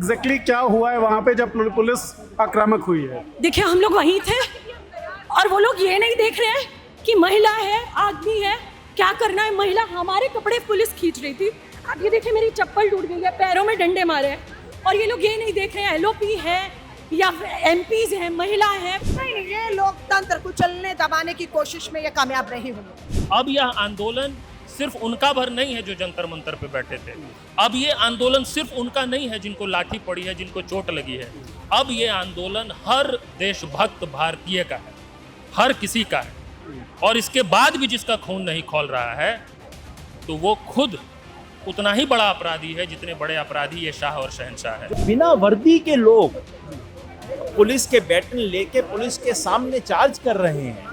Exactly क्या हुआ है वहाँ पे जब पुलिस आक्रामक हुई है? देखिए, हम लोग वहीं थे और वो लोग ये नहीं देख रहे हैं कि महिला है, आदमी है, क्या करना है। महिला, हमारे कपड़े पुलिस खींच रही थी। अब ये देखिए, मेरी चप्पल टूट गई है, पैरों में डंडे मारे हैं और ये लोग ये नहीं देख रहे हैं एलओपी है या एमपीज है, महिला है। नहीं, ये लोकतंत्र को चलने दबाने की कोशिश में ये कामयाब नहीं हुए। अब यह आंदोलन सिर्फ उनका भर नहीं है जो जंतर मंतर पे बैठे थे। अब ये आंदोलन सिर्फ उनका नहीं है जिनको लाठी पड़ी है, जिनको चोट लगी है। अब ये आंदोलन हर देशभक्त भारतीय का है, हर किसी का है। और इसके बाद भी जिसका खून नहीं खौल रहा है तो वो खुद उतना ही बड़ा अपराधी है जितने बड़े अपराधी ये शाह और शहंशाह है। बिना वर्दी के लोग पुलिस के बैटन लेके पुलिस के सामने चार्ज कर रहे हैं।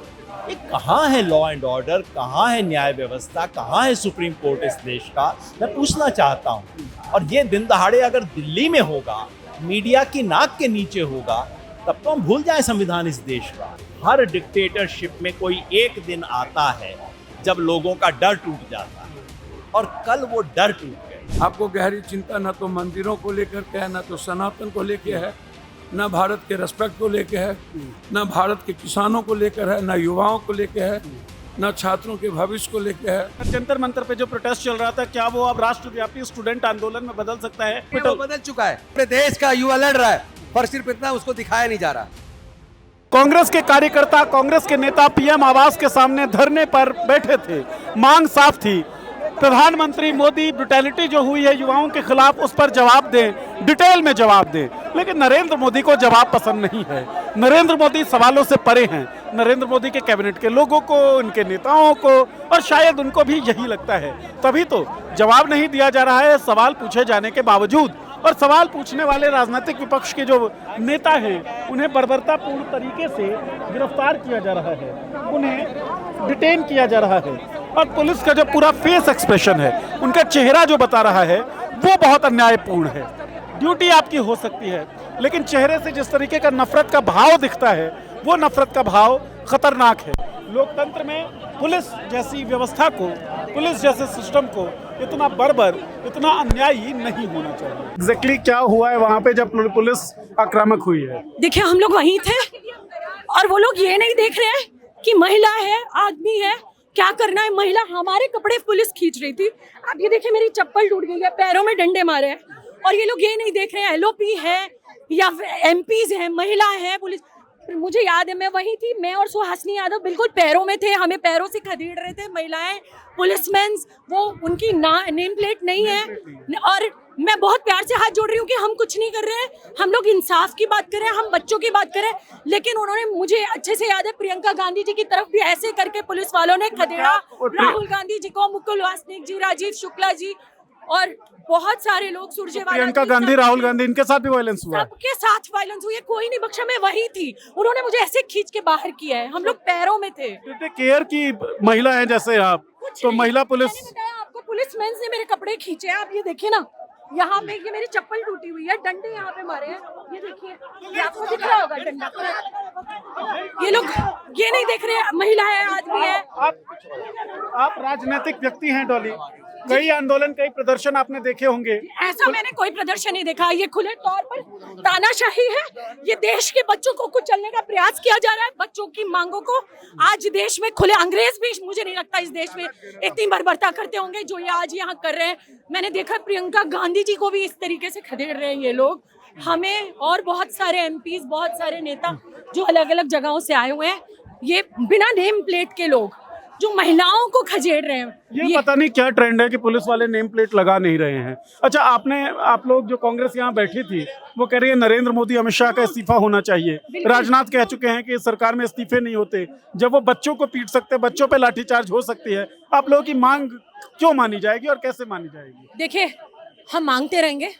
ये कहाँ है लॉ एंड ऑर्डर, कहाँ है न्याय व्यवस्था, कहाँ है सुप्रीम कोर्ट इस देश का? मैं पूछना चाहता हूँ। और ये दिन दहाड़े अगर दिल्ली में होगा, मीडिया की नाक के नीचे होगा, तब तो हम भूल जाए संविधान इस देश का। हर डिक्टेटरशिप में कोई एक दिन आता है जब लोगों का डर टूट जाता है, और कल वो डर टूट गए। आपको गहरी चिंता न तो मंदिरों को लेकर के है, न तो सनातन को लेकर है, न भारत के रेस्पेक्ट को लेकर है, न भारत के किसानों को लेकर है, न युवाओं को लेकर है, न छात्रों के भविष्य को लेकर है। जंतर मंतर पे जो प्रोटेस्ट चल रहा था, क्या वो अब राष्ट्रव्यापी स्टूडेंट आंदोलन में बदल सकता है? वो बदल चुका है। पूरे देश का युवा लड़ रहा है, पर सिर्फ इतना उसको दिखाया नहीं जा रहा। कांग्रेस के कार्यकर्ता, कांग्रेस के नेता पीएम आवास के सामने धरने पर बैठे थे। मांग साफ थी, प्रधानमंत्री मोदी ब्रुटैलिटी जो हुई है युवाओं के खिलाफ, उस पर जवाब दें, डिटेल में जवाब दें। लेकिन नरेंद्र मोदी को जवाब पसंद नहीं है। नरेंद्र मोदी सवालों से परे हैं। नरेंद्र मोदी के कैबिनेट के लोगों को, उनके नेताओं को, और शायद उनको भी यही लगता है, तभी तो जवाब नहीं दिया जा रहा है सवाल पूछे जाने के बावजूद। और सवाल पूछने वाले राजनीतिक विपक्ष के जो नेता हैं, उन्हें बर्बरतापूर्ण तरीके से गिरफ्तार किया जा रहा है, उन्हें डिटेन किया जा रहा है। और पुलिस का जो पूरा फेस एक्सप्रेशन है, उनका चेहरा जो बता रहा है, वो बहुत अन्यायपूर्ण है। ड्यूटी आपकी हो सकती है, लेकिन चेहरे से जिस तरीके का नफरत का भाव दिखता है, वो नफरत का भाव खतरनाक है। लोकतंत्र में पुलिस जैसी व्यवस्था को, पुलिस जैसे सिस्टम को इतना बर्बर, इतना अन्यायी नहीं होना चाहिए। एग्जैक्टली क्या हुआ है वहाँ पे जब पुलिस आक्रामक हुई है? देखिए, हम लोग वहीं थे और वो लोग ये नहीं देख रहे हैं कि महिला है, आदमी है, क्या करना है। महिला, हमारे कपड़े पुलिस खींच रही थी। अब ये देखिए, मेरी चप्पल टूट गई है, पैरों में डंडे मारे हैं और ये लोग ये नहीं देख रहे हैं एलओपी है या एमपीज है, महिला है, पुलिस। मुझे याद है, मैं वहीं थी, मैं और सुहासिनी यादव बिल्कुल पैरों में थे, हमें पैरों से खदेड़ रहे थे महिलाएं, पुलिसमैन। वो उनकी नेम प्लेट नहीं है और मैं बहुत प्यार से हाथ जोड़ रही हूँ कि हम कुछ नहीं कर रहे हैं, हम लोग इंसाफ की बात कर रहे हैं, हम बच्चों की बात कर रहे हैं। लेकिन उन्होंने, मुझे अच्छे से याद है, प्रियंका गांधी जी की तरफ भी ऐसे करके पुलिस वालों ने खदेड़ा। राहुल गांधी जी को, मुकुल वासनिक जी, राजीव शुक्ला जी और बहुत सारे लोग, सुरजेवाला, प्रियंका गांधी, राहुल गांधी, इनके साथ भी वायलेंस हुआ? सबके साथ वायलेंस हुई है, कोई नहीं बख्शा। मैं वही थी, उन्होंने मुझे ऐसे खींच के बाहर किया है, हम लोग पैरों में थे। केयर की महिला है जैसे आप, तो महिला पुलिस, मैंने बताया आपको, पुलिसमैन ने मेरे कपड़े खींचे हैं। आप ये देखिए ना, यहाँ पे ये मेरी चप्पल टूटी हुई है, डंडे यहाँ पे मारे हैं, ये देखिए, ये आपको दिख रहा होगा डंडा। ये लोग ये नहीं देख रहे, महिला है, आदमी है। आप राजनीतिक व्यक्ति हैं डॉली, कई आंदोलन, कई प्रदर्शन आपने देखे होंगे। ऐसा मैंने कोई प्रदर्शन नहीं देखा। ये खुले तौर पर तानाशाही है। ये देश के बच्चों को कुचलने का प्रयास किया जा रहा है, बच्चों की मांगों को। आज देश में खुले, अंग्रेज भी मुझे नहीं लगता इस देश में इतनी बर्बरता करते होंगे जो ये आज यहाँ कर रहे हैं। मैंने देखा प्रियंका गांधी जी को भी इस तरीके से खदेड़ रहे हैं ये लोग। हमें और बहुत सारे एमपीज, बहुत सारे नेता जो अलग अलग जगहों से आए हुए हैं, ये बिना नेम प्लेट के लोग जो महिलाओं को खदेड़ रहे हैं। ये पता नहीं क्या ट्रेंड है कि पुलिस वाले नेम प्लेट लगा नहीं रहे हैं। अच्छा, आप लोग जो कांग्रेस यहाँ बैठी थी, वो कह रही है नरेंद्र मोदी, अमित शाह का इस्तीफा होना चाहिए। राजनाथ कह चुके हैं कि सरकार में इस्तीफे नहीं होते, जब वो बच्चों को पीट सकते, बच्चों पे लाठीचार्ज हो सकती है। आप लोगों की मांग क्यों मानी जाएगी और कैसे मानी जाएगी? देखिए, हम मांगते रहेंगे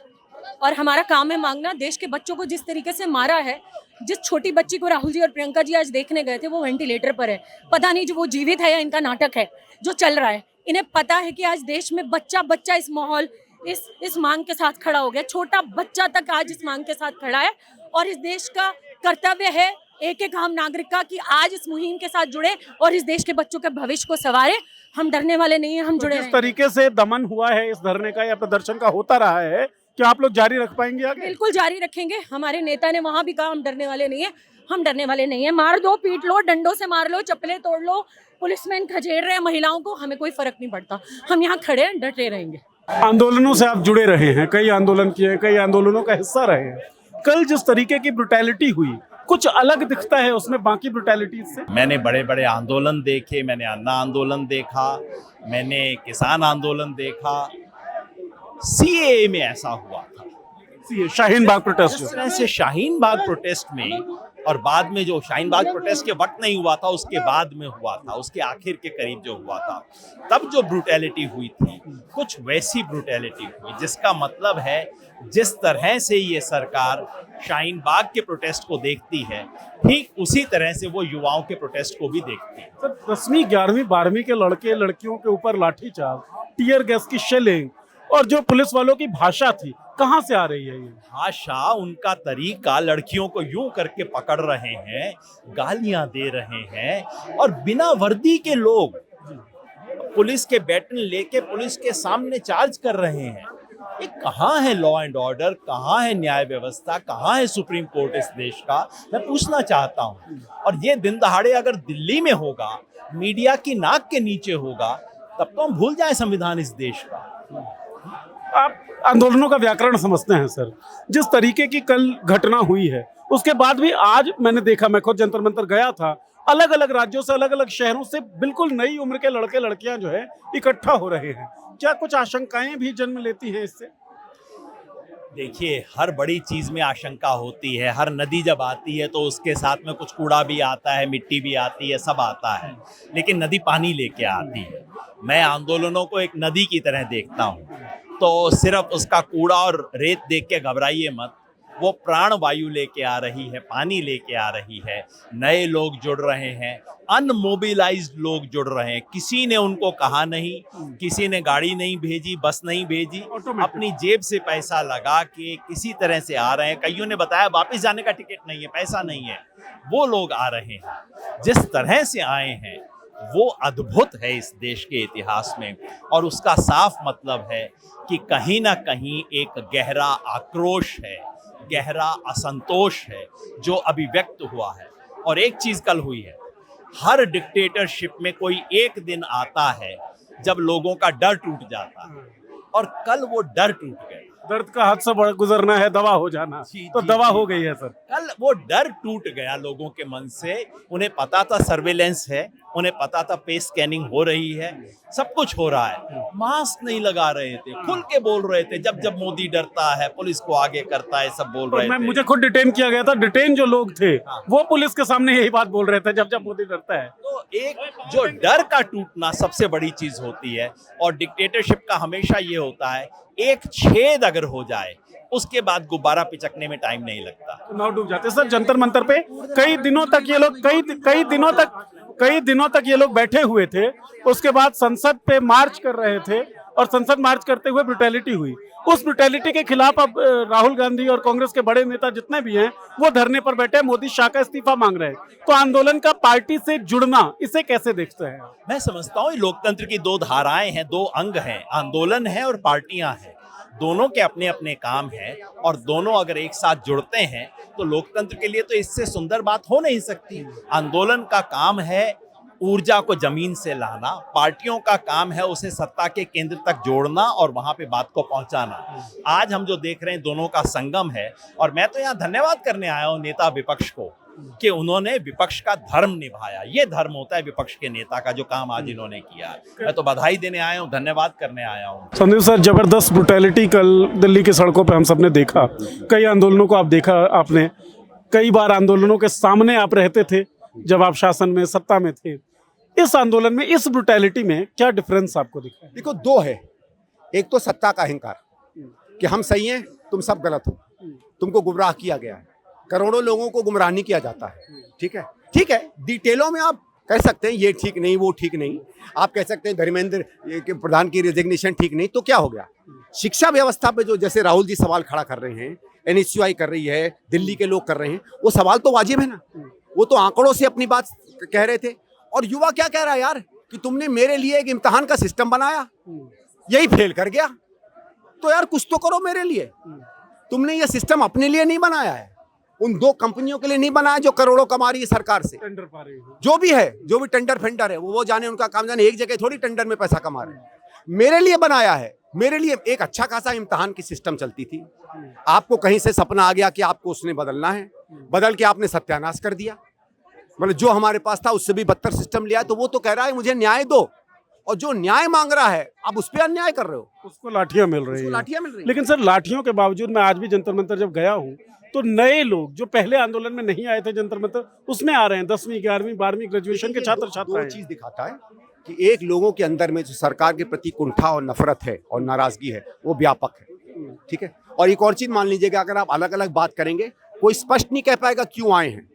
और हमारा काम है मांगना। देश के बच्चों को जिस तरीके से मारा है, जिस छोटी बच्ची को राहुल जी और प्रियंका जी आज देखने गए थे, वो वेंटिलेटर पर है। पता नहीं जो वो जीवित है या इनका नाटक है जो चल रहा है। इन्हें पता है कि आज देश में बच्चा बच्चा इस माहौल, इस मांग के साथ खड़ा हो गया। छोटा बच्चा तक आज इस मांग के साथ खड़ा है और इस देश का कर्तव्य है, एक एक आम नागरिक का, कि आज इस मुहिम के साथ जुड़े और इस देश के बच्चों के भविष्य को संवारे। हम डरने वाले नहीं हैं, हम जुड़े। जिस तरीके से दमन हुआ है इस धरने का या प्रदर्शन का होता रहा है, क्या आप लोग जारी रख पाएंगे आगे? बिल्कुल जारी रखेंगे। हमारे नेता ने वहां भी कहा हम डरने वाले नहीं है, हम डरने वाले नहीं है। मार दो, पीट लो, डंडों से मार लो, चप्पलें तोड़ लो, पुलिसमैन खदेड़ रहे हैं महिलाओं को, हमें कोई फर्क नहीं पड़ता। हम यहाँ खड़े हैं, डटे रहेंगे। आंदोलनों से आप जुड़े रहे हैं, कई आंदोलन किए, कई आंदोलनों का हिस्सा रहे हैं। कल जिस तरीके की ब्रुटैलिटी हुई, कुछ अलग दिखता है उसमें बाकी ब्रुटैलिटी से? मैंने बड़े बड़े आंदोलन देखे, मैंने अन्ना आंदोलन देखा, मैंने किसान आंदोलन देखा। सीएए में ऐसा हुआ था, शाहीन बाग प्रोटेस्ट जिस तरह से शाहीन बाग प्रोटेस्ट में, और बाद में जो शाहीन बाग प्रोटेस्ट के वक्त नहीं हुआ था, उसके बाद में हुआ था, उसके आखिर के करीब जो हुआ था, तब जो ब्रुटैलिटी हुई थी, कुछ वैसी ब्रुटैलिटी हुई, जिसका मतलब है जिस तरह से ये सरकार शाहीन बाग के प्रोटेस्ट को देखती है, ठीक उसी तरह से वो युवाओं के प्रोटेस्ट को भी देखती है। सर, 10वीं 11वीं 12वीं के लड़के लड़कियों के ऊपर लाठीचार्ज, टियर गैस की शेलिंग, और जो पुलिस वालों की भाषा थी, कहां से आ रही है ये भाषा? उनका तरीका, लड़कियों को यूं करके पकड़ रहे हैं, गालियां दे रहे हैं, और बिना वर्दी के लोग पुलिस के बैटन लेके पुलिस के सामने चार्ज कर रहे हैं। ये कहाँ है लॉ एंड ऑर्डर, कहाँ है न्याय व्यवस्था, कहाँ है सुप्रीम कोर्ट इस देश का? मैं पूछना चाहता हूँ। और ये दिन दहाड़े अगर दिल्ली में होगा, मीडिया की नाक के नीचे होगा, तब तो हम भूल जाए संविधान इस देश का। आप आंदोलनों का व्याकरण समझते हैं सर? जिस तरीके की कल घटना हुई है, उसके बाद भी आज मैंने देखा, मैं खुद जंतर मंतर गया था, अलग अलग राज्यों से, अलग अलग शहरों से बिल्कुल नई उम्र के लड़के लड़कियां जो है इकट्ठा हो रहे हैं। क्या कुछ आशंकाएं भी जन्म लेती हैं इससे? देखिए, हर बड़ी चीज में आशंका होती है। हर नदी जब आती है तो उसके साथ में कुछ कूड़ा भी आता है, मिट्टी भी आती है, सब आता है, लेकिन नदी पानी लेके आती है। मैं आंदोलनों को एक नदी की तरह देखता हूँ, तो सिर्फ उसका कूड़ा और रेत देख के घबराइए मत। वो प्राण वायु लेके आ रही है, पानी लेके आ रही है, नए लोग जुड़ रहे हैं, अनमोबिलाइज्ड लोग जुड़ रहे हैं। किसी ने उनको कहा नहीं, किसी ने गाड़ी नहीं भेजी, बस नहीं भेजी, अपनी जेब से पैसा लगा के किसी तरह से आ रहे हैं। कईयों ने बताया वापस जाने का टिकट नहीं है, पैसा नहीं है, वो लोग आ रहे हैं। जिस तरह से आए हैं वो अद्भुत है इस देश के इतिहास में, और उसका साफ मतलब है कि कहीं ना कहीं एक गहरा आक्रोश है, गहरा असंतोष है जो अभिव्यक्त हुआ है। और एक चीज कल हुई है, हर डिक्टेटरशिप में कोई एक दिन आता है जब लोगों का डर टूट जाता है, और कल वो डर टूट गया। दर्द का हाथ से बड़ा गुजरना है, दवा हो जाना, तो दवा हो गई है सर। कल वो डर टूट गया लोगों के मन से। उन्हें पता था सर्वेलेंस है, उन्हें पता था पे स्कैनिंग हो रही है, सब कुछ हो रहा है। मास्क नहीं लगा रहे थे, खुल के बोल रहे थे, जब जब मोदी डरता है पुलिस को आगे करता है, सब बोल रहे थे। मुझे खुद डिटेन किया गया था, डिटेन जो लोग थे वो पुलिस के सामने यही बात बोल रहे थे, जब जब मोदी डरता है। तो एक जो डर का टूटना सबसे बड़ी चीज होती है, और डिक्टेटरशिप का हमेशा ये होता है, एक छेद अगर हो जाए उसके बाद गुब्बारा पिचकने में टाइम नहीं लगता, नाव डूब जाते। सर, जंतर मंतर पे कई दिनों तक ये लोग कई दिनों तक ये लोग बैठे हुए थे। उसके बाद संसद पे मार्च कर रहे थे, और संसद मार्च करते हुए ब्रुटैलिटी हुई। उस ब्रुटैलिटी के खिलाफ अब राहुल गांधी और कांग्रेस के बड़े नेता जितने भी हैं वो धरने पर बैठे, मोदी शाह का इस्तीफा मांग रहे हैं। तो आंदोलन का पार्टी से जुड़ना, इसे कैसे देखते हैं? मैं समझता हूँ लोकतंत्र की दो धाराएं हैं, दो अंग हैं, आंदोलन है और पार्टियां हैं। दोनों के अपने अपने काम हैं, और दोनों अगर एक साथ जुड़ते हैं तो लोकतंत्र के लिए तो इससे सुंदर बात हो नहीं सकती। आंदोलन का काम है ऊर्जा को जमीन से लाना, पार्टियों का काम है उसे सत्ता के केंद्र तक जोड़ना और वहां पे बात को पहुंचाना। आज हम जो देख रहे हैं दोनों का संगम है, और मैं तो यहाँ धन्यवाद करने आया हूँ नेता विपक्ष को कि उन्होंने विपक्ष का धर्म निभाया। ये धर्म होता है विपक्ष के नेता का, जो काम आज इन्होंने किया। मैं तो बधाई देने आया हूँ, धन्यवाद करने आया हूँ। संदीप सर, जबरदस्त ब्रुटैलिटी कल दिल्ली की सड़कों पे हम सबने देखा। कई आंदोलनों को आप देखा, आपने कई बार आंदोलनों के सामने आप रहते थे जब आप शासन में, सत्ता में थे। इस आंदोलन में, इस ब्रुटैलिटी में क्या डिफरेंस आपको दिखा? देखो, दो है। एक तो सत्ता का अहंकार कि हम सही हैं, तुम सब गलत हो, तुमको गुमराह किया गया है, करोड़ों लोगों को गुमराह नहीं किया जाता है। ठीक है, ठीक है, डिटेलों में आप कह सकते हैं ये ठीक नहीं, वो ठीक नहीं। आप कह सकते हैं धर्मेंद्र प्रधान की रेजिग्नेशन ठीक नहीं, तो क्या हो गया? शिक्षा व्यवस्था पे जो जैसे राहुल जी सवाल खड़ा कर रहे हैं, NSUI कर रही है, दिल्ली के लोग कर रहे हैं, वो सवाल तो वाजिब है ना। वो तो आंकड़ों से अपनी बात कह रहे थे। और युवा क्या कह रहा है यार, कि तुमने मेरे लिए एक इम्तिहान का सिस्टम बनाया, यही फेल कर गया। तो यार कुछ तो करो मेरे लिए। तुमने ये सिस्टम अपने लिए नहीं बनाया है, उन 2 कंपनियों के लिए नहीं बनाया जो करोड़ों कमा रही है सरकार से। टेंडर पा रही है। जो भी है, जो भी टेंडर फेंडर है, वो जाने, उनका काम जाने। एक जगह थोड़ी टेंडर में पैसा कमा रहे हैं। मेरे लिए बनाया है, मेरे लिए एक अच्छा खासा इम्तिहान की सिस्टम चलती थी। आपको कहीं से सपना आ गया कि आपको उसने बदलना है, बदल के आपने सत्यानाश कर दिया। मतलब जो हमारे पास था उससे भी बदतर सिस्टम लिया है। तो वो तो कह रहा है मुझे न्याय दो, और जो न्याय मांग रहा है आप उस पर अन्याय कर रहे हो, उसको लाठियां मिल रही उसको है। लाठियां मिल रही हैं। लेकिन सर, लाठियों के बावजूद मैं आज भी जंतर मंतर जब गया हूँ तो नए लोग जो पहले आंदोलन में नहीं आए थे जंतर मंतर, उसमें आ रहे हैं। 10वीं 11वीं 12वीं ग्रेजुएशन के छात्र दो छात्राएं। चीज दिखाता है कि एक, लोगों के अंदर में जो सरकार के प्रति कुंठा और नफरत है और नाराजगी है वो व्यापक है, ठीक है। और एक और चीज मान लीजिएगा, अगर आप अलग अलग बात करेंगे कोई स्पष्ट नहीं कह पाएगा क्यों आए हैं,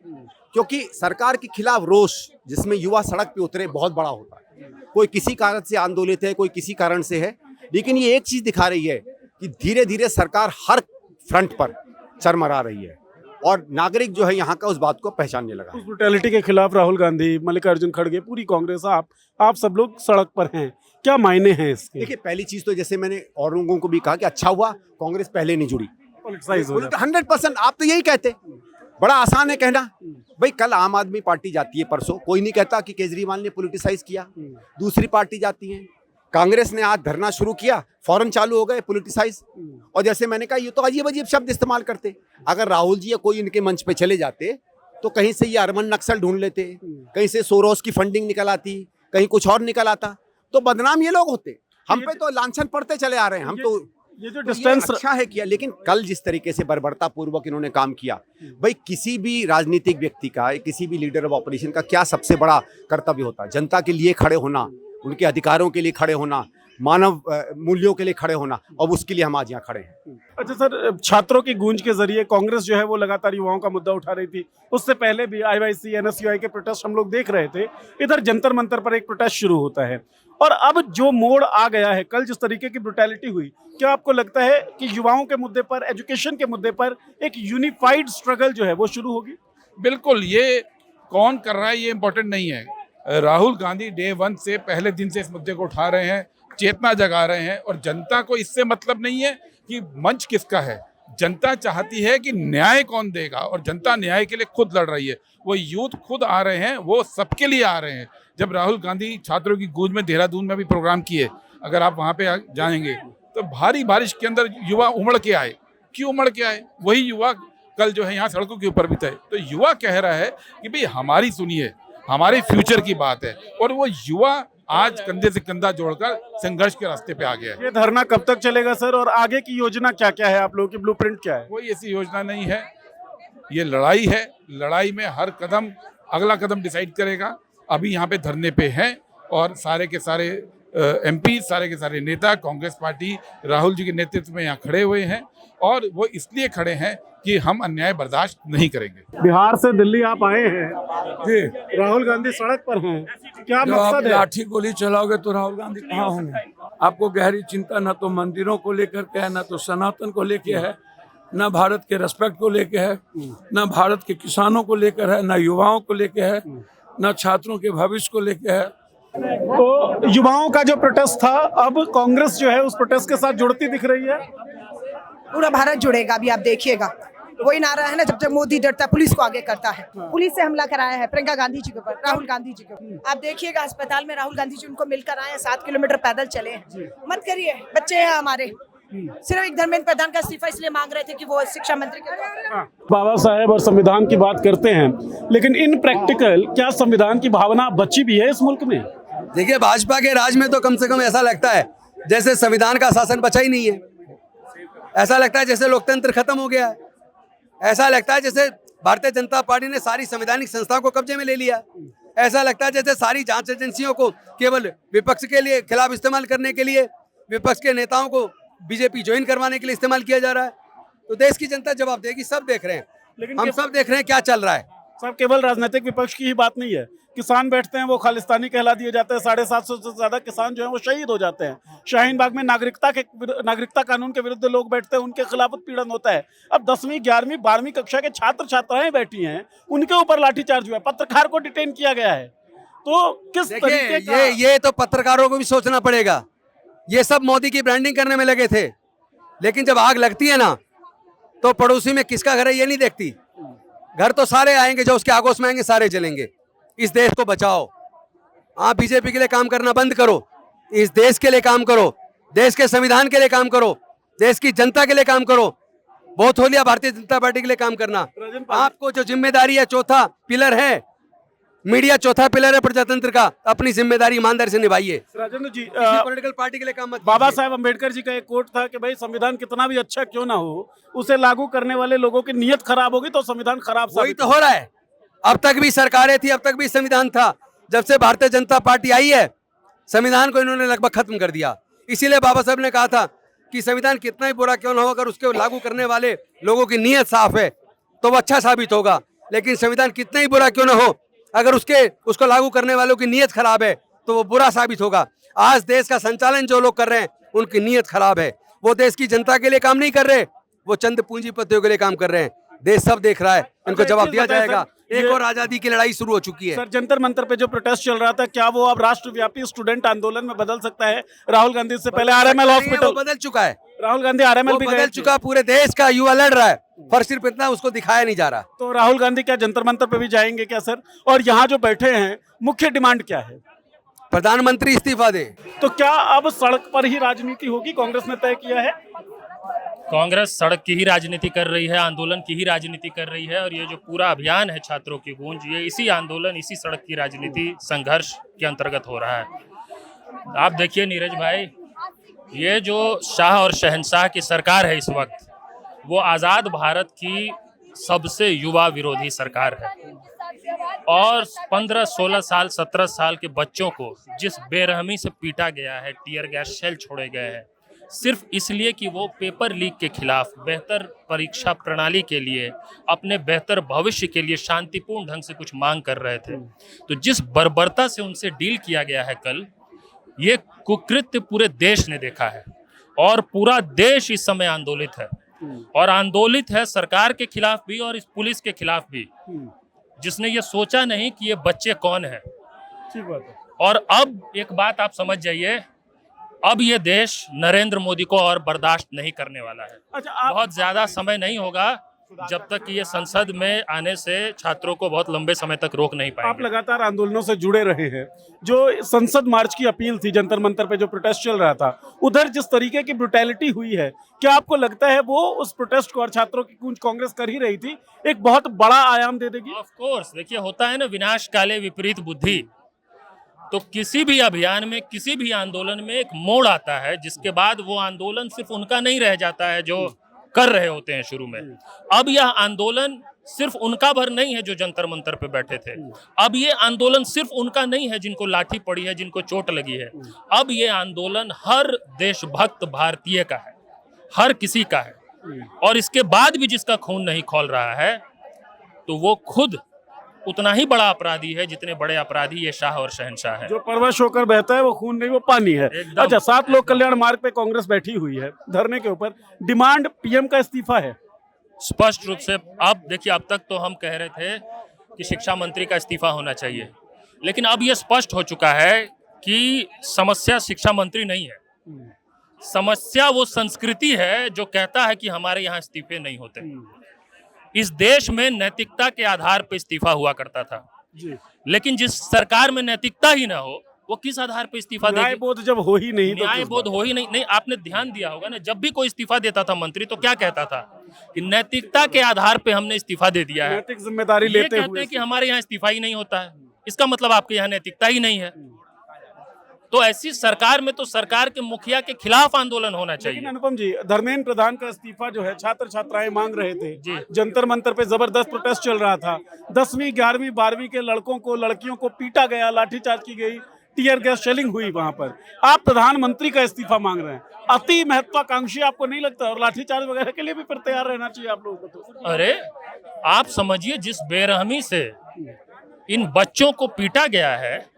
क्योंकि सरकार के खिलाफ रोष जिसमें युवा सड़क पे उतरे बहुत बड़ा होता है। कोई किसी कारण से आंदोलित है, कोई किसी कारण से है, लेकिन ये एक चीज दिखा रही है कि धीरे धीरे सरकार हर फ्रंट पर चरमरा रही है और नागरिक जो है यहाँ का उस बात को पहचानने लगा। उस ब्रुटैलिटी के खिलाफ राहुल गांधी, मल्लिकार्जुन खड़गे, पूरी कांग्रेस, आप सब लोग सड़क पर हैं। क्या मायने हैं इसके? देखिए, पहली चीज तो जैसे मैंने और लोगों को भी कहा कि अच्छा हुआ कांग्रेस पहले नहीं जुड़ी। पॉलिटिसाइज हो जाता है। 100% आप तो यही कहते, बड़ा आसान है कहना। भाई कल आम आदमी पार्टी जाती है, परसों कोई नहीं कहता कि केजरीवाल ने पॉलिटिसाइज किया। दूसरी पार्टी जाती है, कांग्रेस ने आज धरना शुरू किया, फौरन चालू हो गए पॉलिटिसाइज। और जैसे मैंने कहा, ये तो अजीब अजीब शब्द इस्तेमाल करते। अगर राहुल जी या कोई इनके मंच पे चले जाते तो कहीं से ये अरमान नक्सल ढूंढ लेते, कहीं से सोरोस की फंडिंग निकल आती, कहीं कुछ और निकल आता, तो बदनाम ये लोग होते। हम पे तो लांछन पड़ते चले आ रहे हैं। हम तो ये जो तो ये डिस्टेंस अच्छा है किया, लेकिन कल जिस तरीके से बर्बरता पूर्वक इन्होंने काम किया, भाई किसी भी राजनीतिक व्यक्ति का, किसी भी लीडर ऑफ ऑपोजिशन का क्या सबसे बड़ा कर्तव्य होता है? जनता के लिए खड़े होना, उनके अधिकारों के लिए खड़े होना, मानव मूल्यों के लिए खड़े होना, और उसके लिए हम आज यहाँ खड़े हैं। अच्छा सर, छात्रों की गूंज के जरिए कांग्रेस जो है वो लगातार युवाओं का मुद्दा उठा रही थी। उससे पहले भी आईवाईसी, एनएसयूआई के प्रोटेस्ट हम लोग देख रहे थे। इधर जंतर मंतर पर एक प्रोटेस्ट शुरू होता है, और अब जो मोड़ आ गया है, कल जिस तरीके की ब्रुटैलिटी हुई, क्या आपको लगता है कि युवाओं के मुद्दे पर, एजुकेशन के मुद्दे पर एक यूनिफाइड स्ट्रगल जो है वो शुरू होगी? बिल्कुल, ये कौन कर रहा है ये इम्पोर्टेंट नहीं है। राहुल गांधी डे 1 से, पहले दिन से इस मुद्दे को उठा रहे हैं, चेतना जगा रहे हैं, और जनता को इससे मतलब नहीं है कि मंच किसका है। जनता चाहती है कि न्याय कौन देगा, और जनता न्याय के लिए खुद लड़ रही है। वो यूथ खुद आ रहे हैं, वो सबके लिए आ रहे हैं। जब राहुल गांधी छात्रों की गूंज में देहरादून में भी प्रोग्राम किए, अगर आप वहाँ पे जाएंगे तो भारी बारिश के अंदर युवा उमड़ के आए। क्यों उमड़ के आए? वही युवा कल जो है यहाँ सड़कों के ऊपर भी थे। तो युवा कह रहा है कि भाई हमारी सुनिए, हमारे फ्यूचर की बात है, और वो युवा आज कंधे से कंधा जोड़कर संघर्ष के रास्ते पे आ गया है। ये धरना कब तक चलेगा सर, और आगे की योजना क्या क्या है? आप लोगों की ब्लूप्रिंट क्या है? कोई ऐसी योजना नहीं है, ये लड़ाई है। लड़ाई में हर कदम, अगला कदम डिसाइड करेगा। अभी यहाँ पे धरने पे हैं, और सारे के सारे एमपी, सारे के सारे नेता कांग्रेस पार्टी राहुल जी के नेतृत्व में यहाँ खड़े हुए हैं, और वो इसलिए खड़े हैं कि हम अन्याय बर्दाश्त नहीं करेंगे। बिहार से दिल्ली आप आए हैं जी, राहुल गांधी सड़क पर हैं, क्या जब आप मकसद है? लाठी गोली चलाओगे तो राहुल गांधी कहाँ होंगे? आपको गहरी चिंता न तो मंदिरों को लेकर के है, न तो सनातन को लेके है, न भारत के रेस्पेक्ट को लेके है, न भारत के किसानों को लेकर है, न युवाओं को लेके है, न छात्रों के भविष्य को लेके है। तो युवाओं का जो प्रोटेस्ट था, अब कांग्रेस जो है उस प्रोटेस्ट के साथ जुड़ती दिख रही है। पूरा भारत जुड़ेगा। अभी आप देखिएगा, वही नारा है ना, जब तक मोदी डरता है पुलिस को आगे करता है। पुलिस से हमला कराया है प्रियंका गांधी जी के ऊपर, राहुल गांधी जी के ऊपर। आप देखिएगा, अस्पताल में राहुल गांधी जी उनको मिलकर आए हैं, 7 किलोमीटर पैदल चले हैं। मत करिए, बच्चे हैं हमारे। सिर्फ एक धर्मेंद्र प्रधान का इस्तीफा इसलिए मांग रहे थे कि वो शिक्षा मंत्री के बाबा साहेब और संविधान की बात करते हैं, लेकिन इन प्रैक्टिकल क्या संविधान की भावना बची भी है इस मुल्क में? देखिए, भाजपा के राज में तो कम से कम ऐसा लगता है जैसे संविधान का शासन बचा ही नहीं है। ऐसा लगता है जैसे लोकतंत्र खत्म हो गया है। ऐसा लगता है जैसे भारतीय जनता पार्टी ने सारी संवैधानिक संस्थाओं को कब्जे में ले लिया। ऐसा लगता है जैसे सारी जांच एजेंसियों को केवल विपक्ष के लिए खिलाफ इस्तेमाल करने के लिए, विपक्ष के नेताओं को बीजेपी ज्वाइन करवाने के लिए इस्तेमाल किया जा रहा है। तो देश की जनता जवाब देगी, सब देख रहे हैं, लेकिन हम सब देख रहे हैं क्या चल रहा है। सब केवल राजनीतिक विपक्ष की ही बात नहीं है। किसान बैठते हैं, वो खालिस्तानी कहला दिए जाते हैं। 750 से ज्यादा किसान जो हैं वो शहीद हो जाते हैं। शाहीन बाग में नागरिकता कानून के विरुद्ध लोग बैठते हैं, उनके खिलाफ उत्पीड़न होता है। अब 10वीं 11वीं 12वीं कक्षा के छात्र छात्राएं बैठी हैं, उनके ऊपर लाठीचार्ज हुआ है, पत्रकार को डिटेन किया गया है। तो किस तरीके का ये तो पत्रकारों को भी सोचना पड़ेगा। ये सब मोदी की ब्रांडिंग करने में लगे थे। लेकिन जब आग लगती है ना तो पड़ोसी में किसका घर है ये नहीं देखती। घर तो सारे आएंगे, जो उसके आगोश में आएंगे सारे जलेंगे। इस देश को बचाओ। आप बीजेपी के लिए काम करना बंद करो, इस देश के लिए काम करो, देश के संविधान के लिए काम करो, देश की जनता के लिए काम करो। बहुत हो लिया भारतीय जनता पार्टी के लिए काम करना। आपको जो जिम्मेदारी है, चौथा पिलर है मीडिया, चौथा पिलर है प्रजातंत्र का, अपनी जिम्मेदारी ईमानदारी से निभाइए। राजेंद्र जी, पॉलिटिकल पार्टी के लिए काम मत बाबा साहेब अम्बेडकर जी का एक कोट था कि भाई संविधान कितना भी अच्छा क्यों ना हो, उसे लागू करने वाले लोगों की नीयत खराब होगी तो संविधान खराब वही तो हो रहा है। अब तक भी सरकारें थी, अब तक भी संविधान था। जब से भारतीय जनता पार्टी आई है, संविधान को इन्होंने लगभग खत्म कर दिया। इसीलिए बाबा साहब ने कहा था कि संविधान कितना ही बुरा क्यों ना हो, अगर उसके लागू करने वाले लोगों की नीयत साफ है तो वो अच्छा साबित होगा। लेकिन संविधान कितना ही बुरा क्यों ना हो, अगर उसको लागू करने वालों की नीयत खराब है तो वो बुरा साबित होगा। आज देश का संचालन जो लोग कर रहे हैं उनकी नीयत खराब है। वो देश की जनता के लिए काम नहीं कर रहे, वो चंद पूंजीपतियों के लिए काम कर रहे हैं। देश सब देख रहा है, इनको जवाब दिया जाएगा। एक और आजादी की लड़ाई शुरू हो चुकी है। सर, जंतर मंतर पे जो प्रोटेस्ट चल रहा था, क्या वो अब राष्ट्रव्यापी स्टूडेंट आंदोलन में बदल सकता है? राहुल गांधी से पहले आरएमएल हॉस्पिटल बदल चुका है, राहुल गांधी आरएमएल भी बदल चुका। पूरे देश का युवा लड़ रहा है, पर सिर्फ इतना उसको दिखाया नहीं जा रहा। तो राहुल गांधी क्या जंतर मंतर पे भी जाएंगे क्या सर? और यहाँ जो बैठे हैं, मुख्य डिमांड क्या है? प्रधानमंत्री इस्तीफा दे। तो क्या अब सड़क पर ही राजनीति होगी, कांग्रेस ने तय किया है? कांग्रेस सड़क की ही राजनीति कर रही है, आंदोलन की ही राजनीति कर रही है। और ये जो पूरा अभियान है छात्रों की गूंज, ये इसी आंदोलन, इसी सड़क की राजनीति, संघर्ष के अंतर्गत हो रहा है। आप देखिए नीरज भाई, ये जो शाह और शहंशाह की सरकार है इस वक्त, वो आज़ाद भारत की सबसे युवा विरोधी सरकार है। और 15, 16 साल, 17 साल के बच्चों को जिस बेरहमी से पीटा गया है, टीयर गैस शेल छोड़े गए हैं, सिर्फ इसलिए कि वो पेपर लीक के खिलाफ, बेहतर परीक्षा प्रणाली के लिए, अपने बेहतर भविष्य के लिए शांतिपूर्ण ढंग से कुछ मांग कर रहे थे। तो जिस बर्बरता से उनसे डील किया गया है कल, ये कुकृत्य पूरे देश ने देखा है। और पूरा देश इस समय आंदोलित है, और आंदोलित है सरकार के खिलाफ भी और इस पुलिस के खिलाफ भी, जिसने ये सोचा नहीं कि ये बच्चे कौन है। ठीक बात है। और अब एक बात आप समझ जाइए, अब ये देश नरेंद्र मोदी को और बर्दाश्त नहीं करने वाला है। अच्छा, बहुत ज्यादा समय नहीं होगा जब तक कि ये संसद में आने से छात्रों को बहुत लंबे समय तक रोक नहीं पाएंगे। आप लगातार आंदोलनों से जुड़े रहे हैं। जो संसद मार्च की अपील थी, जंतर मंतर पे जो प्रोटेस्ट चल रहा था, उधर जिस तरीके की ब्रुटैलिटी हुई है, क्या आपको लगता है वो उस प्रोटेस्ट को और छात्रों की गूंज कांग्रेस कर ही रही थी, एक बहुत बड़ा आयाम दे देगी? ऑफ कोर्स, देखिए होता है ना, विनाश काले विपरीत बुद्धि। तो किसी भी अभियान में, किसी भी आंदोलन में एक मोड़ आता है, जिसके बाद वो आंदोलन सिर्फ उनका नहीं रह जाता है जो कर रहे होते हैं शुरू में। अब यह आंदोलन सिर्फ उनका भर नहीं है जो जंतर मंतर पे बैठे थे। अब ये आंदोलन सिर्फ उनका नहीं है जिनको लाठी पड़ी है, जिनको चोट लगी है। अब ये आंदोलन हर देशभक्त भारतीय का है, हर किसी का है। और इसके बाद भी जिसका खून नहीं खौल रहा है, तो वो खुद उतना ही बड़ा अपराधी है जितने बड़े अपराधी ये शाह और शहंशाह है। जो परवश होकर बहता है वो खून नहीं, वो पानी है। अच्छा, 7 लोक कल्याण मार्ग पे कांग्रेस बैठी हुई है धरने के ऊपर। डिमांड पीएम का इस्तीफा है स्पष्ट रूप से। अब देखिए, अब तक तो हम कह रहे थे कि शिक्षा मंत्री का इस्तीफा होना चाहिए, लेकिन अब यह स्पष्ट हो चुका है कि समस्या शिक्षा मंत्री नहीं है, समस्या वो संस्कृति है जो कहता है कि हमारे यहाँ इस्तीफे नहीं होते। इस देश में नैतिकता के आधार पर इस्तीफा हुआ करता था, लेकिन जिस सरकार में नैतिकता ही ना हो, वो किस आधार पर इस्तीफा देगी? न्यायबोध जब हो ही नहीं, न्यायबोध हो ही नहीं। आपने ध्यान दिया होगा ना, जब भी कोई इस्तीफा देता था मंत्री, तो क्या कहता था कि नैतिकता के आधार पे हमने इस्तीफा दे दिया है, नैतिक जिम्मेदारी लेते हुए। कहते हैं कि हमारे यहाँ इस्तीफा ही नहीं होता है, इसका मतलब आपके यहाँ नैतिकता ही नहीं है। तो ऐसी सरकार में तो सरकार के मुखिया के खिलाफ आंदोलन होना चाहिए। लेकिन अनुपम जी, धर्मेंद्र प्रधान का इस्तीफा जो है छात्र छात्राएं मांग रहे थे, जंतर मंतर पे जबरदस्त प्रोटेस्ट चल रहा था। 10वीं 11वीं 12वीं के लड़कों को, लड़कियों को पीटा गया, लाठीचार्ज की गई, टीयर गैस शेलिंग हुई वहां पर। आप प्रधानमंत्री का इस्तीफा मांग रहे हैं, अति महत्वाकांक्षी आपको नहीं लगता? और लाठीचार्ज वगैरह के लिए भी फिर तैयार रहना चाहिए आप लोगों को। तो अरे आप समझिए, जिस बेरहमी से इन बच्चों को पीटा गया है,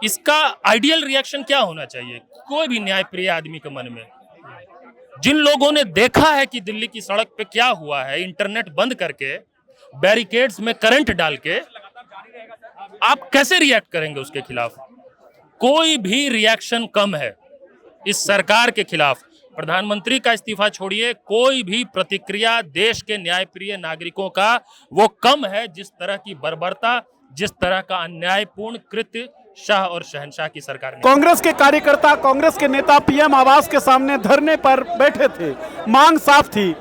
इसका आइडियल रिएक्शन क्या होना चाहिए कोई भी न्यायप्रिय आदमी के मन में? जिन लोगों ने देखा है कि दिल्ली की सड़क पे क्या हुआ है, इंटरनेट बंद करके, बैरिकेड्स में करंट डाल के, आप कैसे रिएक्ट करेंगे उसके खिलाफ? कोई भी रिएक्शन कम है इस सरकार के खिलाफ। प्रधानमंत्री का इस्तीफा छोड़िए, कोई भी प्रतिक्रिया देश के न्यायप्रिय नागरिकों का वो कम है जिस तरह की बर्बरता, जिस तरह का अन्यायपूर्ण कृत्य शाह और शहंशाह की सरकार ने। कांग्रेस के कार्यकर्ता, कांग्रेस के नेता पीएम आवास के सामने धरने पर बैठे थे। मांग साफ थी,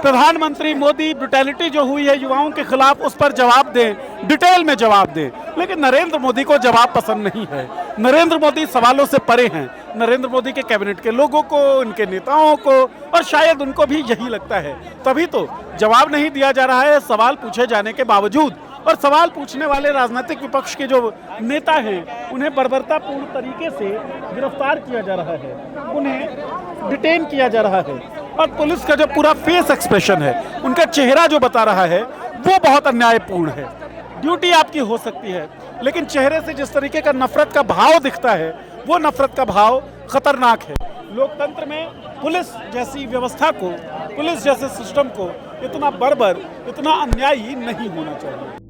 प्रधानमंत्री मोदी ब्रुटैलिटी जो हुई है युवाओं के खिलाफ उस पर जवाब दें, डिटेल में जवाब दें। लेकिन नरेंद्र मोदी को जवाब पसंद नहीं है। नरेंद्र मोदी सवालों से परे हैं। नरेंद्र मोदी के कैबिनेट के लोगों को, उनके नेताओं को, और शायद उनको भी यही लगता है, तभी तो जवाब नहीं दिया जा रहा है सवाल पूछे जाने के बावजूद। और सवाल पूछने वाले राजनीतिक विपक्ष के जो नेता हैं उन्हें बर्बरतापूर्ण तरीके से गिरफ्तार किया जा रहा है, उन्हें डिटेन किया जा रहा है। और पुलिस का जो पूरा फेस एक्सप्रेशन है, उनका चेहरा जो बता रहा है, वो बहुत अन्यायपूर्ण है। ड्यूटी आपकी हो सकती है, लेकिन चेहरे से जिस तरीके का नफरत का भाव दिखता है, वो नफरत का भाव खतरनाक है। लोकतंत्र में पुलिस जैसी व्यवस्था को, पुलिस जैसे सिस्टम को इतना बर्बर, इतना अन्यायी नहीं होना चाहिए।